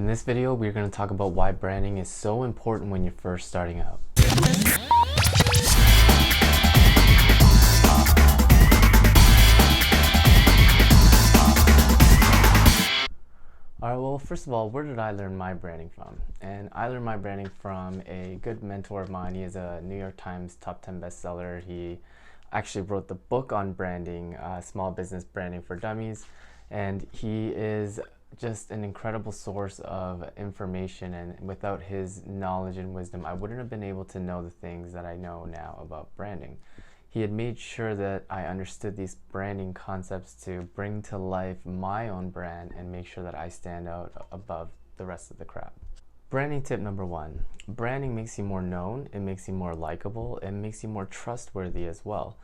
In this video, we're going to talk about why branding is so important when you're first starting out. Alright, well, first of all, where did I learn my branding from? And I learned my branding from a good mentor of mine. He is a New York Times top 10 bestseller. He actually wrote the book on branding, Small Business Branding for Dummies. And he is just an incredible source of information, and without his knowledge and wisdom, I wouldn't have been able to know the things that I know now about branding. He had made sure that I understood these branding concepts to bring to life my own brand and make sure that I stand out above the rest of the crowd. Branding tip number one, branding makes you more known, it makes you more likable, it makes you more trustworthy as well.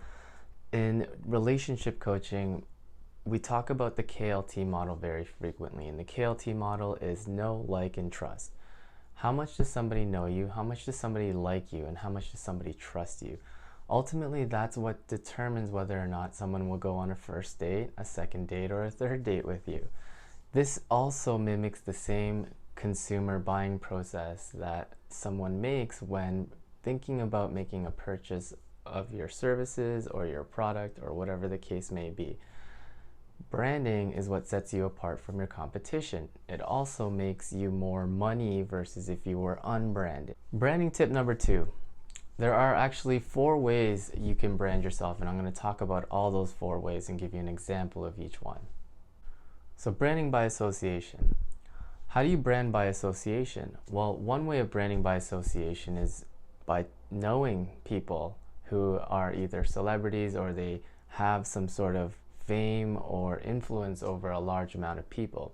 In relationship coaching, we talk about the KLT model very frequently, and the KLT model is know, like, and trust. How much does somebody know you? How much does somebody like you? And how much does somebody trust you? Ultimately, that's what determines whether or not someone will go on a first date, a second date, or a third date with you. This also mimics the same consumer buying process that someone makes when thinking about making a purchase of your services or your product or whatever the case may be. Branding is what sets you apart from your competition. It also makes you more money versus if you were unbranded. Branding tip number two. There are actually 4 ways you can brand yourself, and I'm going to talk about all those 4 ways and give you an example of each one. So branding by association. How do you brand by association? Well, one way of branding by association is by knowing people who are either celebrities or they have some sort of fame or influence over a large amount of people.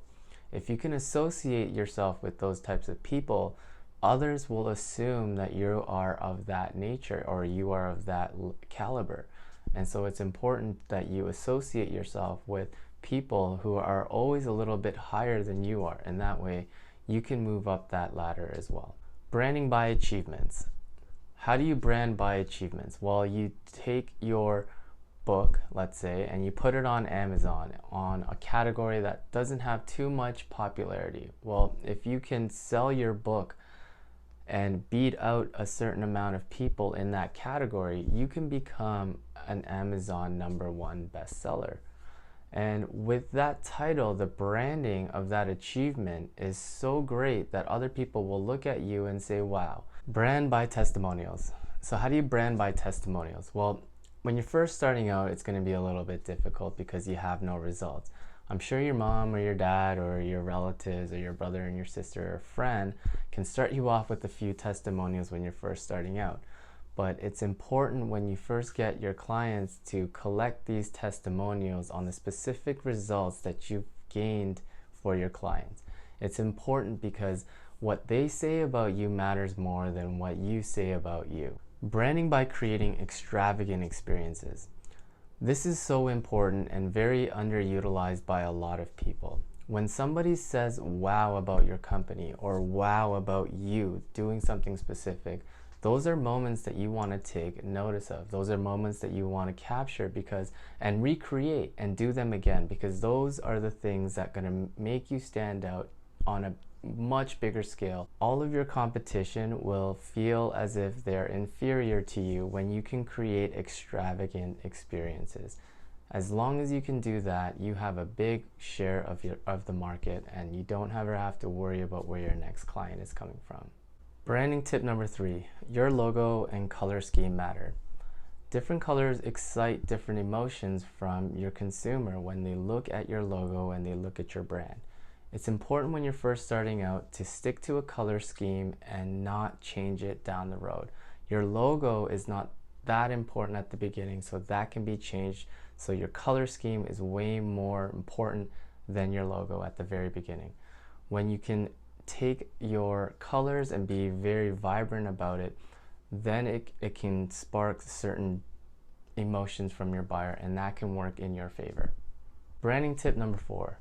If you can associate yourself with those types of people, others will assume that you are of that nature or you are of that caliber. And so it's important that you associate yourself with people who are always a little bit higher than you are, and that way you can move up that ladder as well. Branding by achievements. How do you brand by achievements? Well, you take your book, let's say, and you put it on Amazon on a category that doesn't have too much popularity. Well, if you can sell your book and beat out a certain amount of people in that category, you can become an Amazon #1 bestseller. And with that title, the branding of that achievement is so great that other people will look at you and say, wow. Brand by testimonials. So how do you brand by testimonials? Well, when you're first starting out, it's going to be a little bit difficult because you have no results. I'm sure your mom or your dad or your relatives or your brother and your sister or friend can start you off with a few testimonials when you're first starting out. But it's important when you first get your clients to collect these testimonials on the specific results that you've gained for your clients. It's important because what they say about you matters more than what you say about you. Branding by creating extravagant experiences. This is so important and very underutilized by a lot of people. When somebody says wow about your company or wow about you doing something specific, those are moments that you want to take notice of. Those are moments that you want to capture and recreate and do them again, because those are the things that are going to make you stand out on a much bigger scale. All of your competition will feel as if they're inferior to you when you can create extravagant experiences. As long as you can do that, you have a big share of the market, and you don't ever have to worry about where your next client is coming from. Branding tip number 3, your logo and color scheme matter. Different colors excite different emotions from your consumer when they look at your logo and they look at your brand. It's important when you're first starting out to stick to a color scheme and not change it down the road. Your logo is not that important at the beginning, so that can be changed. So your color scheme is way more important than your logo at the very beginning. When you can take your colors and be very vibrant about it, then it can spark certain emotions from your buyer, and that can work in your favor. Branding tip number 4.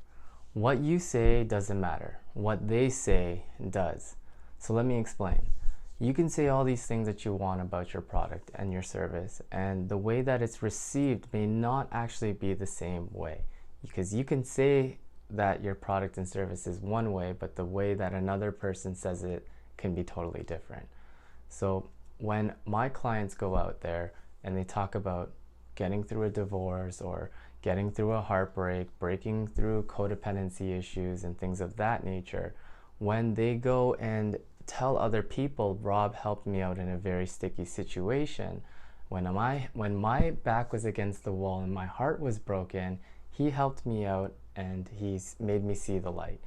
What you say doesn't matter. What they say does. So let me explain. You can say all these things that you want about your product and your service, and the way that it's received may not actually be the same way. Because you can say that your product and service is one way, but the way that another person says it can be totally different. So when my clients go out there and they talk about getting through a divorce or getting through a heartbreak, breaking through codependency issues and things of that nature, when they go and tell other people, Rob helped me out in a very sticky situation, when my back was against the wall and my heart was broken, he helped me out and he's made me see the light.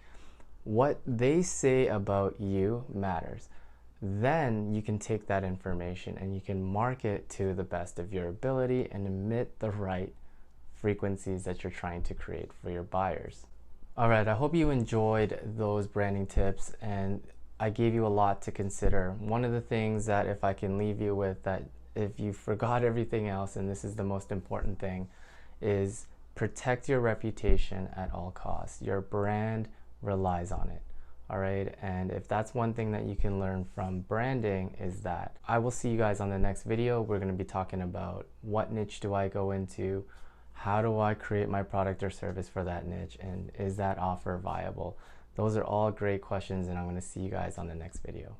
What they say about you matters. Then you can take that information and you can market to the best of your ability and emit the right frequencies that you're trying to create for your buyers. All right, I hope you enjoyed those branding tips and I gave you a lot to consider. One of the things that if I can leave you with, that if you forgot everything else, and this is the most important thing, is protect your reputation at all costs. Your brand relies on it. All right, and if that's one thing that you can learn from branding, is that. I will see you guys on the next video. We're going to be talking about what niche do I go into, how do I create my product or service for that niche, and is that offer viable? Those are all great questions, and I'm going to see you guys on the next video.